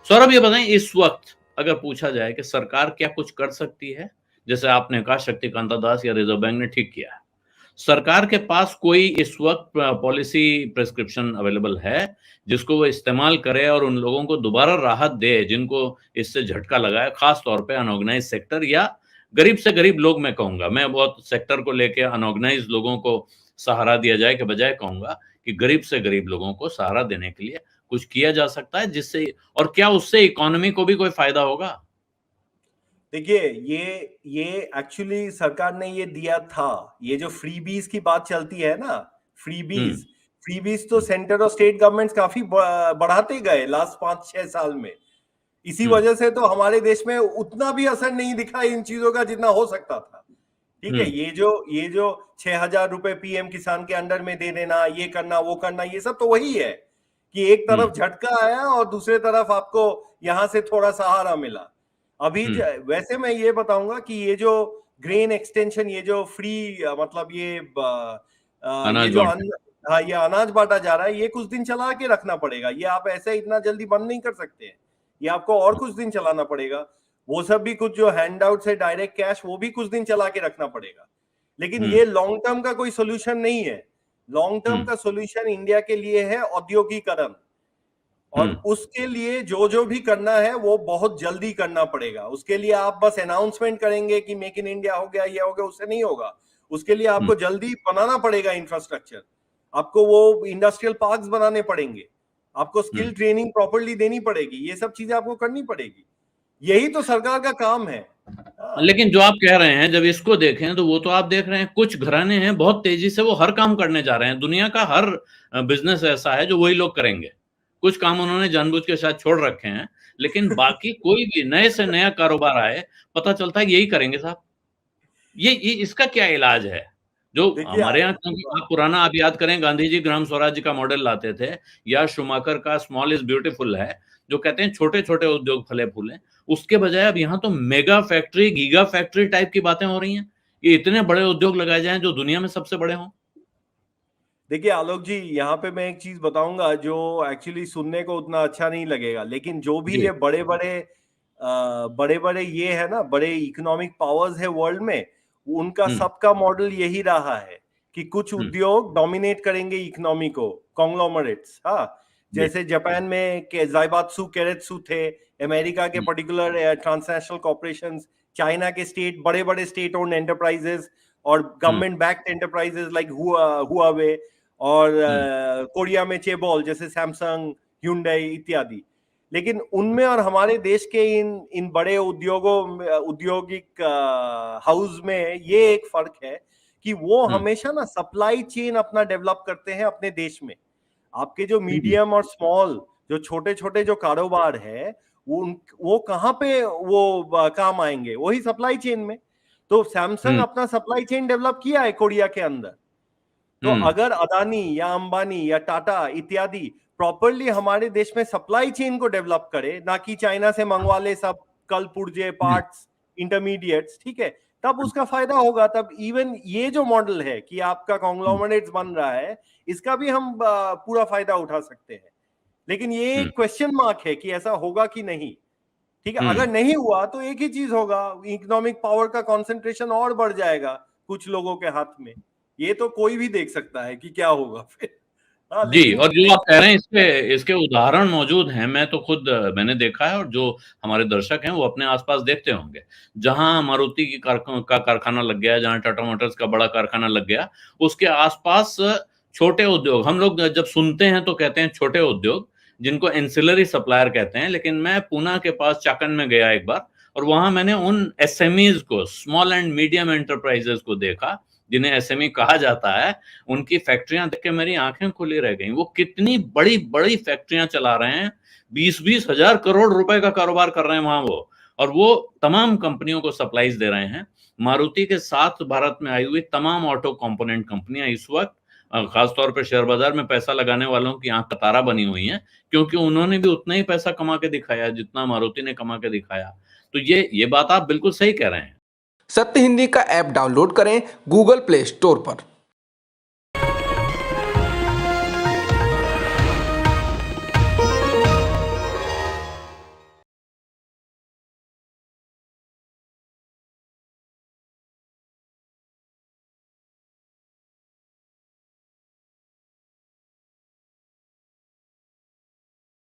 सौरभ, ये बताएं, इस वक्त अगर पूछा जाए कि सरकार क्या कुछ कर सकती है, जैसे आपने कहा शक्तिकांता दास या रिजर्व बैंक ने ठीक किया है, सरकार के पास कोई इस वक्त पॉलिसी प्रिस्क्रिप्शन अवेलेबल है जिसको वो इस्तेमाल करे और उन लोगों को दोबारा राहत दे जिनको इससे झटका लगा है, खास तौर पे अनऑर्गेनाइज सेक्टर या गरीब से गरीब लोग? मैं कहूंगा, मैं बहुत सेक्टर को लेके अनऑर्गेनाइज लोगों को सहारा दिया जाए के बजाय कहूंगा कि गरीब से गरीब लोगों को सहारा देने के लिए कुछ किया जा सकता है, जिससे, और क्या उससे इकोनॉमी को भी कोई फायदा होगा? देखिए, ये एक्चुअली सरकार ने ये दिया था। ये जो फ्रीबीज की बात चलती है ना, फ्रीबीज तो सेंटर और स्टेट गवर्नमेंट्स काफी बढ़ाते गए लास्ट 5-6 साल में। इसी वजह से तो हमारे देश में उतना भी असर नहीं दिखा इन चीजों का जितना हो सकता था। ठीक है, ये जो 6,000 रुपए पीएम किसान के अंडर में दे देना, ये करना वो करना, ये सब तो वही है कि एक तरफ झटका आया और दूसरे तरफ आपको यहां से थोड़ा सहारा मिला। अभी वैसे मैं ये बताऊंगा कि ये जो ग्रेन एक्सटेंशन, ये जो फ्री मतलब ये जो ये अनाज बांटा जा रहा है, ये कुछ दिन चला के रखना पड़ेगा। ये आप ऐसे इतना जल्दी बंद नहीं कर सकते हैं, ये आपको और कुछ दिन चलाना पड़ेगा। वो सब भी कुछ जो हैंड आउट से डायरेक्ट कैश, वो भी कुछ दिन चला के रखना पड़ेगा। लेकिन ये लॉन्ग टर्म का कोई सोल्यूशन नहीं है। लॉन्ग टर्म का सोल्यूशन इंडिया के लिए है औद्योगिकरण, और उसके लिए जो भी करना है वो बहुत जल्दी करना पड़ेगा। उसके लिए आप बस अनाउंसमेंट करेंगे कि मेक इन इंडिया हो गया, ये हो गया, उससे नहीं होगा। उसके लिए आपको जल्दी बनाना पड़ेगा इंफ्रास्ट्रक्चर, आपको वो इंडस्ट्रियल पार्क्स बनाने पड़ेंगे, आपको स्किल ट्रेनिंग प्रॉपर्ली देनी पड़ेगी, ये सब चीजें आपको करनी पड़ेगी। यही तो सरकार का काम है। लेकिन जो आप कह रहे हैं, जब इसको देखें तो वो तो आप देख रहे हैं कुछ घराने हैं बहुत तेजी से वो हर काम करने जा रहे हैं। दुनिया का हर बिजनेस ऐसा है जो वही लोग करेंगे। कुछ काम उन्होंने जानबूझ के शायद छोड़ रखे हैं, लेकिन बाकी कोई भी नए से नया कारोबार आए, पता चलता है यही करेंगे साहब। ये इसका क्या इलाज है? जो हमारे यहाँ, क्योंकि आप पुराना आप याद करें, गांधी जी ग्राम स्वराज्य का मॉडल लाते थे, या शुमाकर का स्मॉल इज ब्यूटीफुल है, जो कहते हैं छोटे छोटे उद्योग फले फूले। उसके बजाय अब यहाँ तो mega factory, giga factory type की बातें हो रही हैं। ये इतने बड़े उद्योग लगाए जाएं जो दुनिया में सबसे बड़े हों। देखिए आलोक जी, यहाँ पे मैं एक चीज बताऊंगा जो एक्चुअली सुनने को उतना अच्छा नहीं लगेगा, लेकिन जो भी ये बड़े बड़े ये है ना, बड़े इकोनॉमिक पावर्स है वर्ल्ड में, उनका सबका मॉडल यही रहा है कि कुछ उद्योग डोमिनेट करेंगे इकोनॉमी को, कॉन्ग्लोमरेट्स। हाँ, जैसे जापान में ज़ाइबात्सु केरेत्सु थे, अमेरिका के पर्टिकुलर ट्रांसनेशनल कॉर्पोरेशंस, चाइना के स्टेट, बड़े बड़े स्टेट ओन्ड एंटरप्राइजेस और government backed enterprises like Huawei, और कोरिया में चेबॉल जैसे सैमसंग, ह्यूंडई इत्यादि। लेकिन उनमें और हमारे देश के इन बड़े औद्योगिक हाउस में ये एक फर्क है कि वो हमेशा ना सप्लाई चेन अपना डेवलप करते हैं अपने देश में। आपके जो मीडियम और स्मॉल, जो छोटे छोटे जो कारोबार है, वो कहाँ पे वो काम आएंगे? वही सप्लाई चेन में। तो सैमसंग अपना सप्लाई चेन डेवलप किया है कोरिया के अंदर। तो अगर अदानी या अंबानी या टाटा इत्यादि प्रॉपरली हमारे देश में सप्लाई चेन को डेवलप करे, ना कि चाइना से मंगवा ले सब कल पुर्जे पार्ट्स, इंटरमीडिएट्स, ठीक है, तब उसका फायदा होगा। तब इवन ये जो मॉडल है कि आपका कॉन्ग्लोमरेट्स बन रहा है, इसका भी हम पूरा फायदा उठा सकते हैं। लेकिन ये एक क्वेश्चन मार्क है कि ऐसा होगा कि नहीं। ठीक है, अगर नहीं हुआ तो एक ही चीज होगा, इकोनॉमिक पावर का कंसंट्रेशन और बढ़ जाएगा कुछ लोगों के हाथ में। ये तो कोई भी देख सकता है कि क्या होगा फिर। जी, और जो आप कह रहे हैं इसके उदाहरण मौजूद हैं। मैं तो खुद मैंने देखा है, और जो हमारे दर्शक हैं वो अपने आसपास देखते होंगे। जहां मारुति की का कारखाना लग गया, जहां टाटा मोटर्स का बड़ा कारखाना लग गया, उसके आसपास छोटे उद्योग, हम लोग जब सुनते हैं तो कहते हैं छोटे उद्योग, जिनको एंसिलरी सप्लायर कहते हैं। लेकिन मैं पूना के पास चाकन में गया एक बार, और वहां मैंने उन एसएमईज को, स्मॉल एंड मीडियम एंटरप्राइजेस को देखा, जिन्हें एसएमई कहा जाता है। उनकी फैक्ट्रियां देख के मेरी आंखें खुली रह गई। वो कितनी बड़ी बड़ी फैक्ट्रियां चला रहे हैं, 20-20 हजार करोड़ रुपए का कारोबार कर रहे हैं वहां वो, और वो तमाम कंपनियों को सप्लाईज दे रहे हैं। मारुति के साथ भारत में आई हुई तमाम ऑटो कंपोनेंट कंपनियां इस वक्त खासतौर पर शेयर बाजार में पैसा लगाने वालों की आंख कतारा बनी हुई हैं, क्योंकि उन्होंने भी उतना ही पैसा कमा के दिखाया जितना मारुति ने कमा के दिखाया। तो ये बात आप बिल्कुल सही कह रहे हैं। सत्य हिंदी का ऐप डाउनलोड करें गूगल प्ले स्टोर पर।